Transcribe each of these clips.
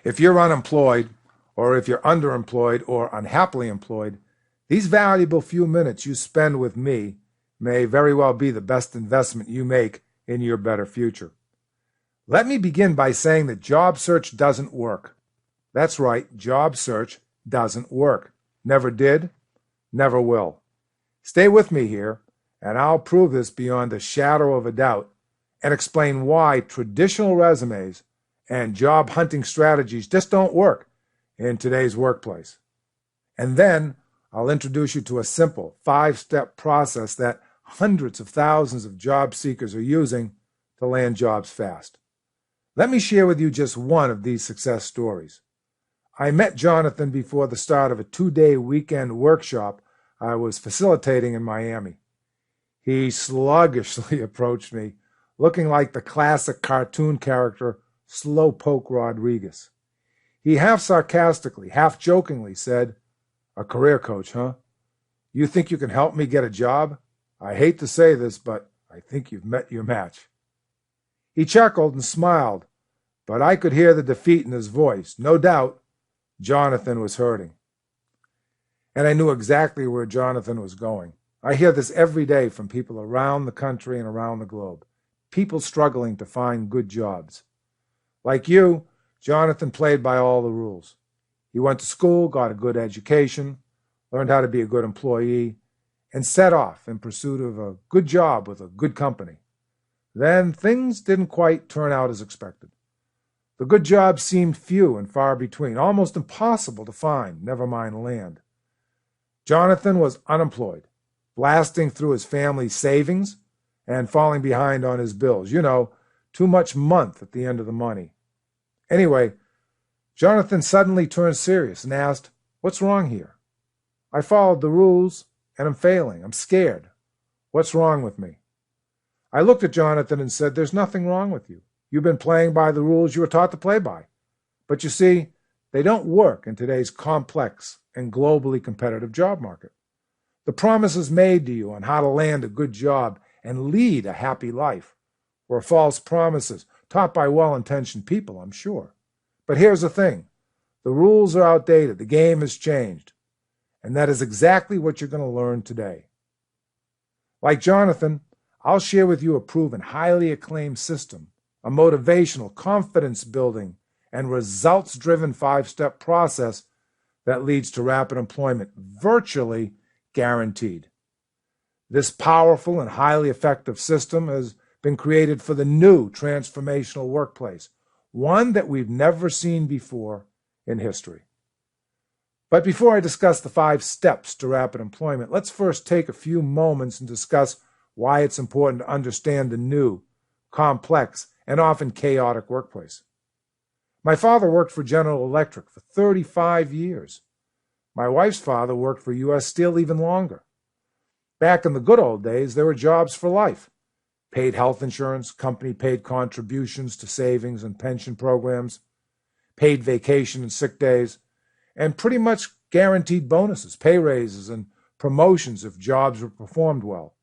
If you're unemployed, or if you're underemployed or unhappily employed, these valuable few minutes you spend with me may very well be the best investment you make in your better future. Let me begin by saying that job search doesn't work. That's right, job search doesn't work. Never did, never will. Stay with me here, and I'll prove this beyond a shadow of a doubt and explain why traditional resumes and job hunting strategies just don't work in today's workplace. And then I'll introduce you to a simple 5-step process that hundreds of thousands of job seekers are using to land jobs fast. Let me share with you just one of these success stories. I met Jonathan before the start of a 2-day weekend workshop I was facilitating in Miami. He sluggishly approached me, looking like the classic cartoon character Slowpoke Rodriguez. He half sarcastically, half jokingly said, "A career coach, huh? You think you can help me get a job? I hate to say this, but I think you've met your match." He chuckled and smiled, but I could hear the defeat in his voice. No doubt, Jonathan was hurting. And I knew exactly where Jonathan was going. I hear this every day from people around the country and around the globe. People struggling to find good jobs. Like you, Jonathan played by all the rules. He went to school, got a good education, learned how to be a good employee, and set off in pursuit of a good job with a good company. Then things didn't quite turn out as expected. The good jobs seemed few and far between, almost impossible to find, never mind land. Jonathan was unemployed, blasting through his family's savings and falling behind on his bills. You know, too much month at the end of the money. Anyway, Jonathan suddenly turned serious and asked, "What's wrong here? I followed the rules and I'm failing. I'm scared. What's wrong with me?" I looked at Jonathan and said, "There's nothing wrong with you. You've been playing by the rules you were taught to play by. But you see, they don't work in today's complex and globally competitive job market. The promises made to you on how to land a good job and lead a happy life were false promises taught by well-intentioned people, I'm sure. But here's the thing. The rules are outdated. The game has changed. And that is exactly what you're going to learn today. Like Jonathan, I'll share with you a proven, highly acclaimed system, a motivational, confidence-building, and results-driven 5-step process that leads to rapid employment, virtually guaranteed. This powerful and highly effective system has been created for the new transformational workplace, one that we've never seen before in history. But before I discuss the 5 steps to rapid employment, let's first take a few moments and discuss why it's important to understand the new, complex, and often chaotic workplace. My father worked for General Electric for 35 years. My wife's father worked for U.S. Steel even longer. Back in the good old days, there were jobs for life. Paid health insurance, company-paid contributions to savings and pension programs, paid vacation and sick days, and pretty much guaranteed bonuses, pay raises, and promotions if jobs were performed well.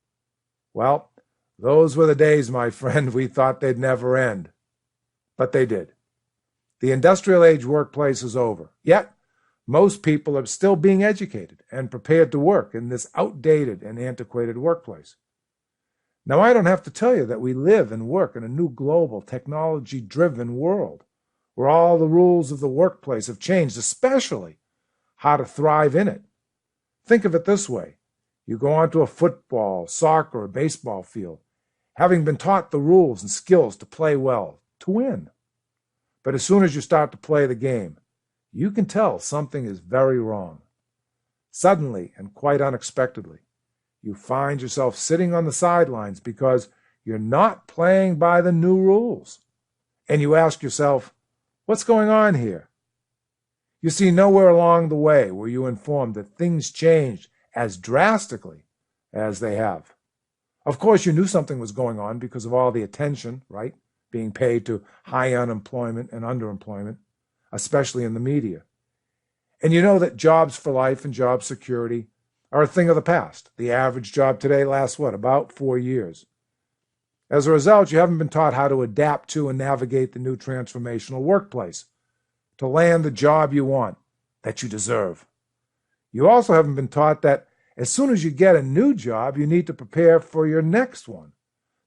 Well, those were the days, my friend, we thought they'd never end. But they did. The industrial age workplace is over. Yet, most people are still being educated and prepared to work in this outdated and antiquated workplace. Now, I don't have to tell you that we live and work in a new global, technology-driven world where all the rules of the workplace have changed, especially how to thrive in it. Think of it this way. You go onto a football, soccer, or baseball field, having been taught the rules and skills to play well, to win. But as soon as you start to play the game, you can tell something is very wrong. Suddenly, and quite unexpectedly, you find yourself sitting on the sidelines because you're not playing by the new rules. And you ask yourself, what's going on here? You see, nowhere along the way were you informed that things changed as drastically as they have. Of course, you knew something was going on because of all the attention, right, being paid to high unemployment and underemployment, especially in the media. And you know that jobs for life and job security are a thing of the past. The average job today lasts, about 4 years. As a result, you haven't been taught how to adapt to and navigate the new transformational workplace. to land the job you want, that you deserve. You also haven't been taught that as soon as you get a new job, you need to prepare for your next one.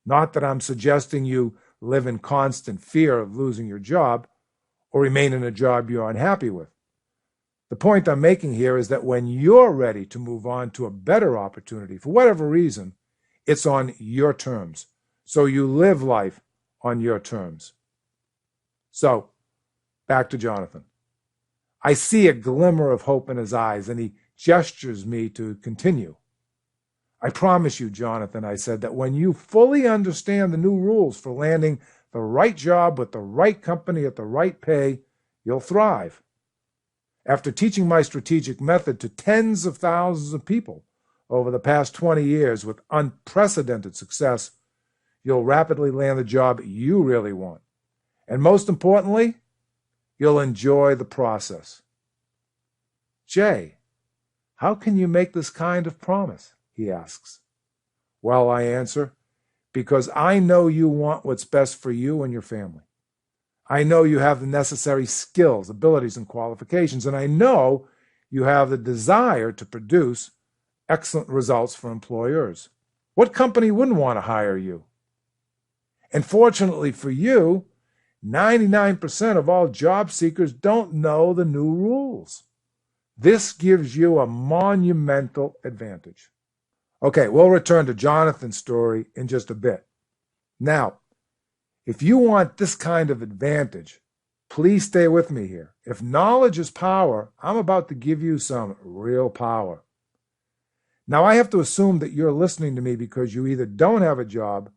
Not that I'm suggesting you live in constant fear of losing your job or remain in a job you're unhappy with. The point I'm making here is that when you're ready to move on to a better opportunity, for whatever reason, it's on your terms. So you live life on your terms. So, back to Jonathan. I see a glimmer of hope in his eyes, and he gestures me to continue. I promise you, Jonathan, I said, that when you fully understand the new rules for landing the right job with the right company at the right pay, you'll thrive. After teaching my strategic method to tens of thousands of people over the past 20 years with unprecedented success, you'll rapidly land the job you really want. And most importantly, you'll enjoy the process. Jay, how can you make this kind of promise? He asks. Well, I answer, because I know you want what's best for you and your family. I know you have the necessary skills, abilities, and qualifications, and I know you have the desire to produce excellent results for employers. What company wouldn't want to hire you? And fortunately for you, 99% of all job seekers don't know the new rules. This gives you a monumental advantage. Okay, we'll return to Jonathan's story in just a bit. Now, if you want this kind of advantage, please stay with me here. If knowledge is power, I'm about to give you some real power. Now, I have to assume that you're listening to me because you either don't have a job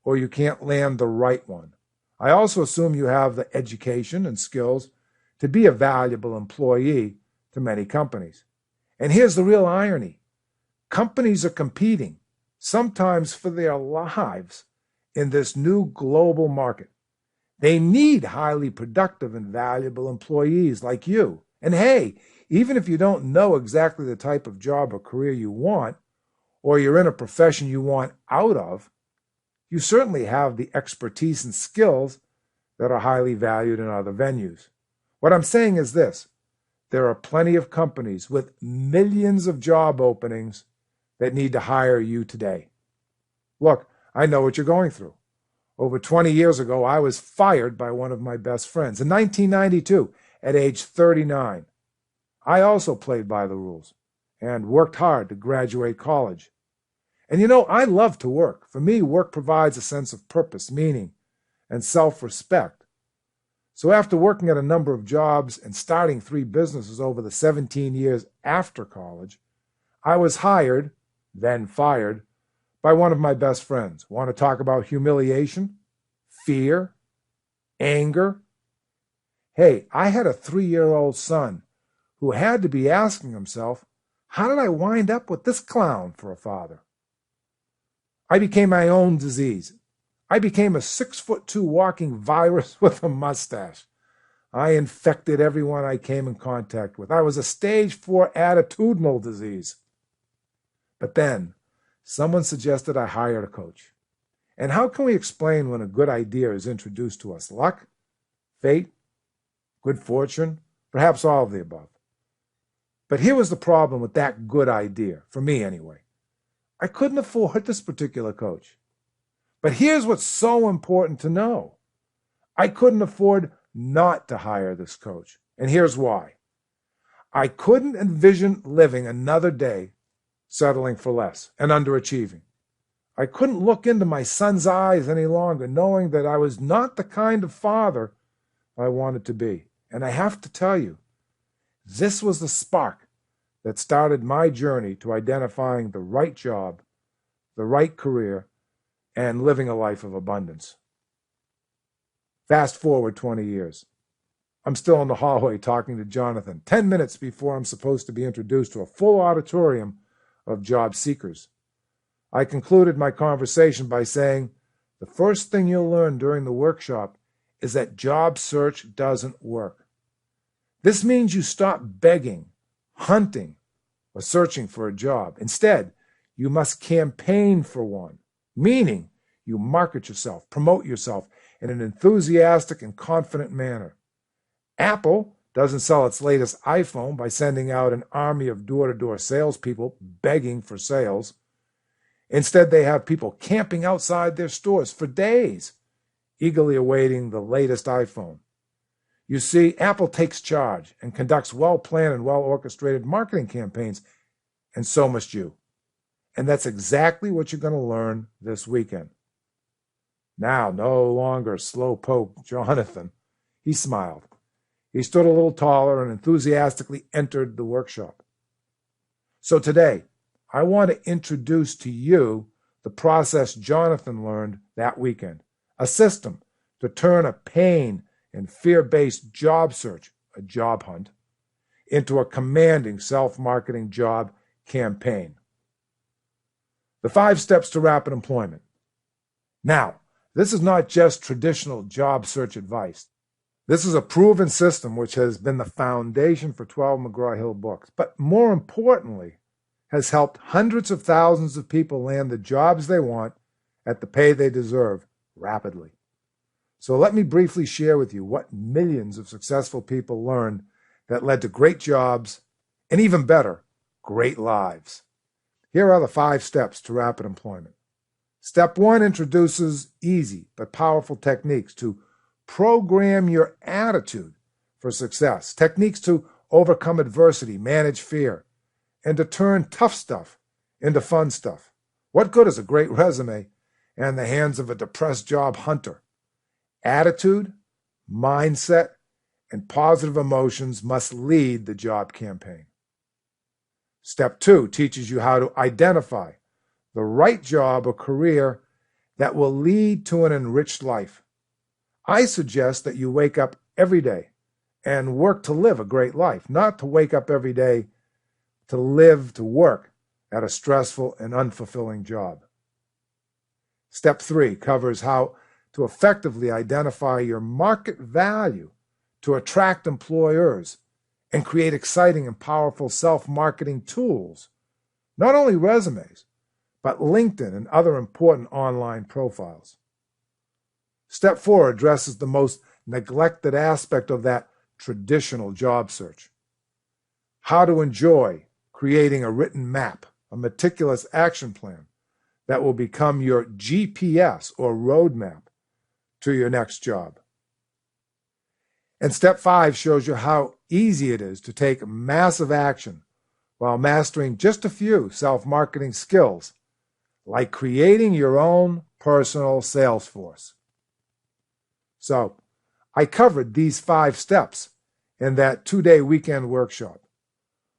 or you can't land the right one. I also assume you have the education and skills to be a valuable employee to many companies. And here's the real irony. Companies are competing, sometimes for their lives, in this new global market. They need highly productive and valuable employees like you. And hey, even if you don't know exactly the type of job or career you want, or you're in a profession you want out of, you certainly have the expertise and skills that are highly valued in other venues. What I'm saying is this: there are plenty of companies with millions of job openings that need to hire you today. Look, I know what you're going through. Over 20 years ago, I was fired by one of my best friends. In 1992, at age 39, I also played by the rules and worked hard to graduate college. And you know, I love to work. For me, work provides a sense of purpose, meaning, and self-respect. So after working at a number of jobs and starting 3 businesses over the 17 years after college, I was hired, then fired, by one of my best friends. Want to talk about humiliation, fear, anger? Hey, I had a 3-year-old son who had to be asking himself, how did I wind up with this clown for a father? I became my own disease. I became a 6'2" walking virus with a mustache. I infected everyone I came in contact with. I was a stage 4 attitudinal disease. But then, someone suggested I hire a coach. And how can we explain when a good idea is introduced to us? Luck? Fate? Good fortune? Perhaps all of the above. But here was the problem with that good idea, for me anyway. I couldn't afford this particular coach. But here's what's so important to know. I couldn't afford not to hire this coach. And here's why. I couldn't envision living another day settling for less and underachieving. I couldn't look into my son's eyes any longer, knowing that I was not the kind of father I wanted to be. And I have to tell you, this was the spark that started my journey to identifying the right job, the right career, and living a life of abundance. Fast forward 20 years. I'm still in the hallway talking to Jonathan, 10 minutes before I'm supposed to be introduced to a full auditorium of job seekers. I concluded my conversation by saying, the first thing you'll learn during the workshop is that job search doesn't work. This means you stop begging, hunting, or searching for a job. Instead, you must campaign for one, meaning you market yourself, promote yourself in an enthusiastic and confident manner. Apple doesn't sell its latest iPhone by sending out an army of door-to-door salespeople begging for sales. Instead, they have people camping outside their stores for days, eagerly awaiting the latest iPhone. You see, Apple takes charge and conducts well-planned and well-orchestrated marketing campaigns, and so must you. And that's exactly what you're going to learn this weekend. Now, no longer slowpoke Jonathan. He smiled. He stood a little taller and enthusiastically entered the workshop. So today, I want to introduce to you the process Jonathan learned that weekend, a system to turn a pain and fear-based job search, a job hunt, into a commanding self-marketing job campaign. The 5 steps to rapid employment. Now, this is not just traditional job search advice. This is a proven system which has been the foundation for 12 McGraw-Hill books, but more importantly, has helped hundreds of thousands of people land the jobs they want at the pay they deserve rapidly. So let me briefly share with you what millions of successful people learned that led to great jobs and, even better, great lives. Here are the 5 steps to rapid employment. Step 1 introduces easy but powerful techniques to program your attitude for success, techniques to overcome adversity, manage fear, and to turn tough stuff into fun stuff. What good is a great resume in the hands of a depressed job hunter? Attitude, mindset, and positive emotions must lead the job campaign. Step 2 teaches you how to identify the right job or career that will lead to an enriched life. I suggest that you wake up every day and work to live a great life, not to wake up every day to work at a stressful and unfulfilling job. Step 3 covers how to effectively identify your market value to attract employers and create exciting and powerful self-marketing tools, not only resumes, but LinkedIn and other important online profiles. Step 4 addresses the most neglected aspect of that traditional job search: how to enjoy creating a written map, a meticulous action plan that will become your GPS or roadmap to your next job. And step 5 shows you how easy it is to take massive action while mastering just a few self-marketing skills, like creating your own personal sales force. So, I covered these 5 steps in that 2-day weekend workshop.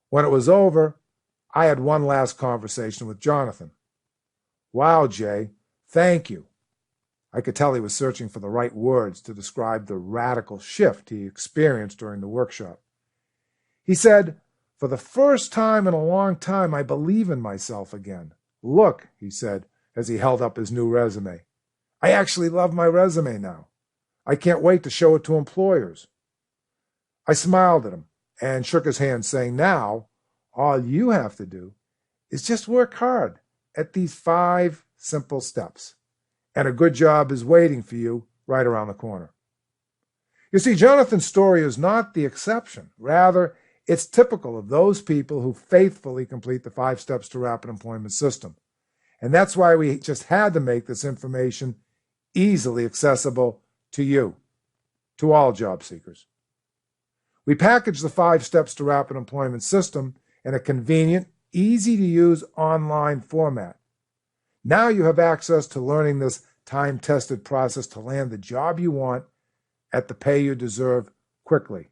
When it was over, I had one last conversation with Jonathan. Wow, Jay, thank you. I could tell he was searching for the right words to describe the radical shift he experienced during the workshop. He said, "For the first time in a long time, I believe in myself again. Look," he said, as he held up his new resume. "I actually love my resume now. I can't wait to show it to employers." I smiled at him and shook his hand, saying, "Now, all you have to do is just work hard at these 5 simple steps, and a good job is waiting for you right around the corner." You see, Jonathan's story is not the exception. Rather, it's typical of those people who faithfully complete the 5 steps to rapid employment system. And that's why we just had to make this information easily accessible to you, to all job seekers. We packaged the 5 steps to rapid employment system in a convenient, easy-to-use online format. Now you have access to learning this time-tested process to land the job you want at the pay you deserve quickly.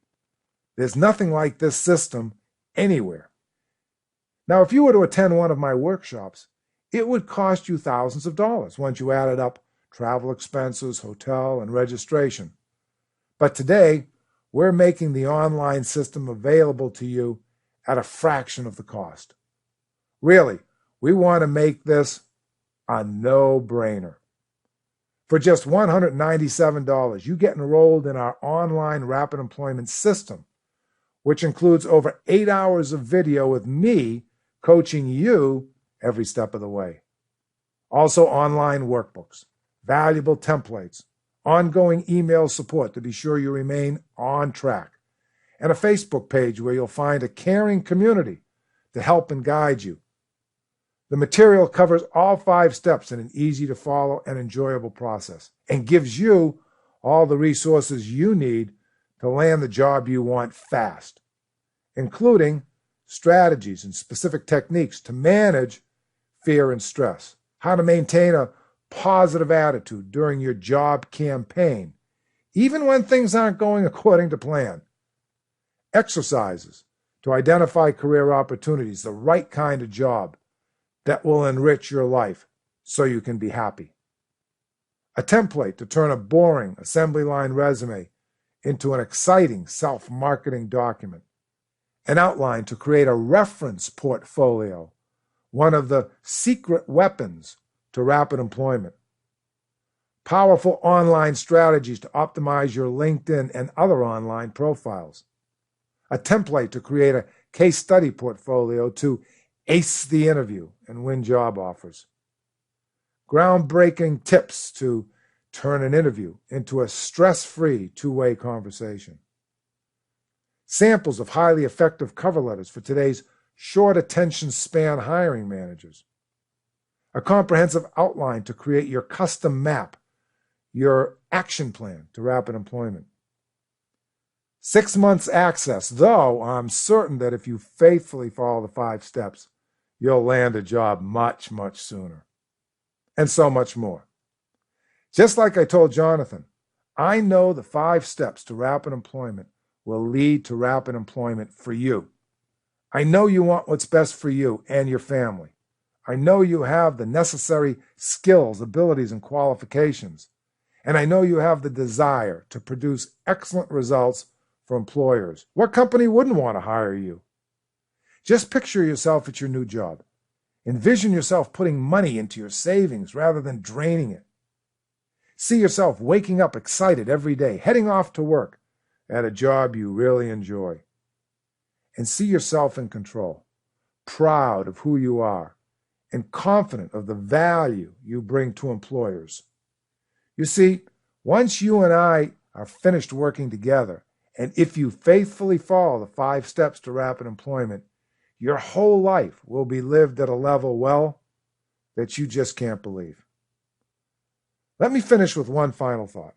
There's nothing like this system anywhere. Now, if you were to attend one of my workshops, it would cost you thousands of dollars once you added up travel expenses, hotel, and registration. But today, we're making the online system available to you at a fraction of the cost. Really, we want to make this a no-brainer. For just $197, you get enrolled in our online rapid employment system, which includes over 8 hours of video with me coaching you every step of the way. Also, online workbooks, valuable templates, ongoing email support to be sure you remain on track, and a Facebook page where you'll find a caring community to help and guide you. The material covers all 5 steps in an easy-to-follow and enjoyable process and gives you all the resources you need to land the job you want fast, including strategies and specific techniques to manage fear and stress, how to maintain a positive attitude during your job campaign, even when things aren't going according to plan, exercises to identify career opportunities, the right kind of job that will enrich your life so you can be happy, a template to turn a boring assembly line resume into an exciting self-marketing document, an outline to create a reference portfolio, one of the secret weapons to rapid employment, powerful online strategies to optimize your LinkedIn and other online profiles, a template to create a case study portfolio to ace the interview and win job offers, groundbreaking tips to turn an interview into a stress-free two-way conversation, samples of highly effective cover letters for today's short attention span hiring managers, a comprehensive outline to create your custom map, your action plan to rapid employment, 6 months access, though I'm certain that if you faithfully follow the 5 steps, you'll land a job much, much sooner, and so much more. Just like I told Jonathan, I know the 5 steps to rapid employment will lead to rapid employment for you. I know you want what's best for you and your family. I know you have the necessary skills, abilities, and qualifications. And I know you have the desire to produce excellent results for employers. What company wouldn't want to hire you? Just picture yourself at your new job. Envision yourself putting money into your savings rather than draining it. See yourself waking up excited every day, heading off to work at a job you really enjoy. And see yourself in control, proud of who you are, and confident of the value you bring to employers. You see, once you and I are finished working together, and if you faithfully follow the 5 steps to rapid employment, your whole life will be lived at a level, well, that you just can't believe. Let me finish with one final thought.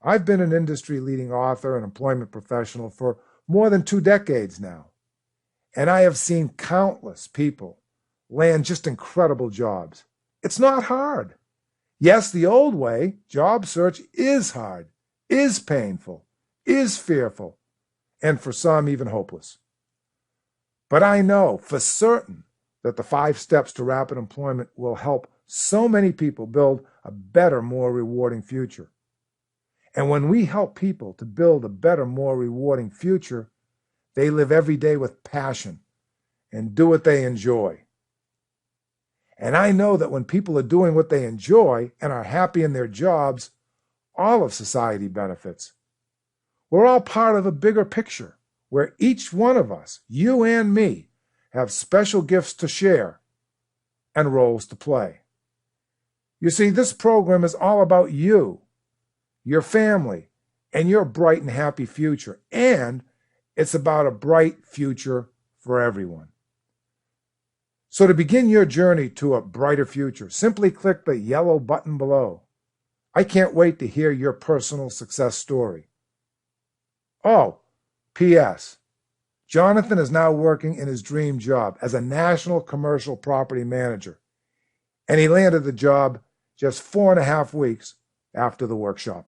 I've been an industry-leading author and employment professional for more than 2 decades now, and I have seen countless people land just incredible jobs. It's not hard. Yes, the old way, job search, is hard, is painful, is fearful, and for some even hopeless. But I know for certain that the 5 steps to rapid employment will help so many people build a better, more rewarding future. And when we help people to build a better, more rewarding future, they live every day with passion and do what they enjoy. And I know that when people are doing what they enjoy and are happy in their jobs, all of society benefits. We're all part of a bigger picture where each one of us, you and me, have special gifts to share and roles to play. You see, this program is all about you, your family, and your bright and happy future. And it's about a bright future for everyone. So to begin your journey to a brighter future, simply click the yellow button below. I can't wait to hear your personal success story. Oh, P.S. Jonathan is now working in his dream job as a national commercial property manager, and he landed the job just 4.5 weeks after the workshop.